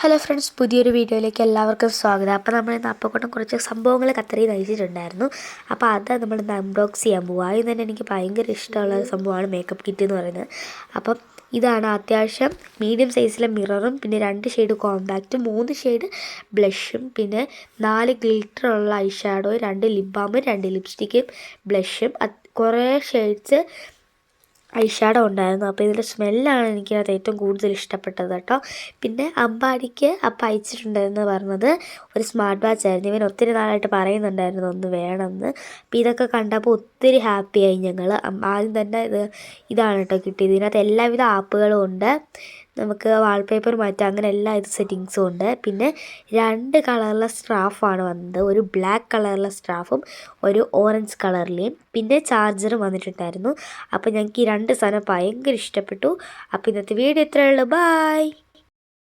Hello friends, പുതിയൊരു വീഡിയോയിലേക്ക് എല്ലാവർക്കും സ്വാഗതം. അപ്പോൾ നമ്മൾ ഇന്ന് അപ്പക്കൂട്ടം കുറച്ച് സംഭവങ്ങൾ കത്തറിയിൽ അയച്ചിട്ടുണ്ടായിരുന്നു. അപ്പോൾ അത് നമ്മളിന്ന് അൺബോക്സ് ചെയ്യാൻ പോകും. ആദ്യം തന്നെ എനിക്ക് ഭയങ്കര ഇഷ്ടമുള്ള സംഭവമാണ് മേക്കപ്പ് കിറ്റ് എന്ന് പറയുന്നത്. അപ്പം ഇതാണ് അത്യാവശ്യം മീഡിയം സൈസിലെ മിററും, പിന്നെ 2 ഷെയ്ഡ് കോമ്പാക്റ്റും, 3 ഷെയ്ഡ് ബ്ലഷും, പിന്നെ 4 ഗ്ലിറ്ററുള്ള ഐ ഷാഡോയും, 2 ലിപ് ബാമും, 2 ലിപ്സ്റ്റിക്കും, ബ്ലഷും, കുറേ ഷെയ്ഡ്സ് ഐ ഷാഡോ ഉണ്ടായിരുന്നു. അപ്പോൾ ഇതിൻ്റെ സ്മെല്ലാണ് എനിക്കത് ഏറ്റവും കൂടുതൽ ഇഷ്ടപ്പെട്ടത് കേട്ടോ. പിന്നെ അമ്പാടിക്ക് അപ്പം അയച്ചിട്ടുണ്ടായിരുന്നു പറഞ്ഞത് ഒരു സ്മാർട്ട് വാച്ച് ആയിരുന്നു. ഇവൻ ഒത്തിരി നാളായിട്ട് പറയുന്നുണ്ടായിരുന്നു ഒന്ന് വേണമെന്ന്. അപ്പോൾ ഇതൊക്കെ കണ്ടപ്പോൾ ഒത്തിരി ഹാപ്പിയായി ഞങ്ങൾ. ആദ്യം തന്നെ ഇതാണ് കേട്ടോ കിട്ടിയത്. ഇതിനകത്ത് എല്ലാവിധ ആപ്പുകളും ഉണ്ട്. നമുക്ക് വാൾപേപ്പർ മാറ്റാം, അങ്ങനെ എല്ലാ സെറ്റിങ്സും ഉണ്ട്. പിന്നെ 2 കളറിലെ സ്ട്രാഫാണ് വന്നത്. ഒരു ബ്ലാക്ക് കളറിലെ സ്ട്രാഫും ഒരു ഓറഞ്ച് കളറിലെയും. പിന്നെ ചാർജറും വന്നിട്ടുണ്ടായിരുന്നു. അപ്പോൾ ഞങ്ങൾക്ക് ഈ 2 സാധനം ഭയങ്കര ഇഷ്ടപ്പെട്ടു. അപ്പോൾ ഇന്നത്തെ വീഡിയോ ഇത്രയേ ഉള്ളൂ. ബൈ.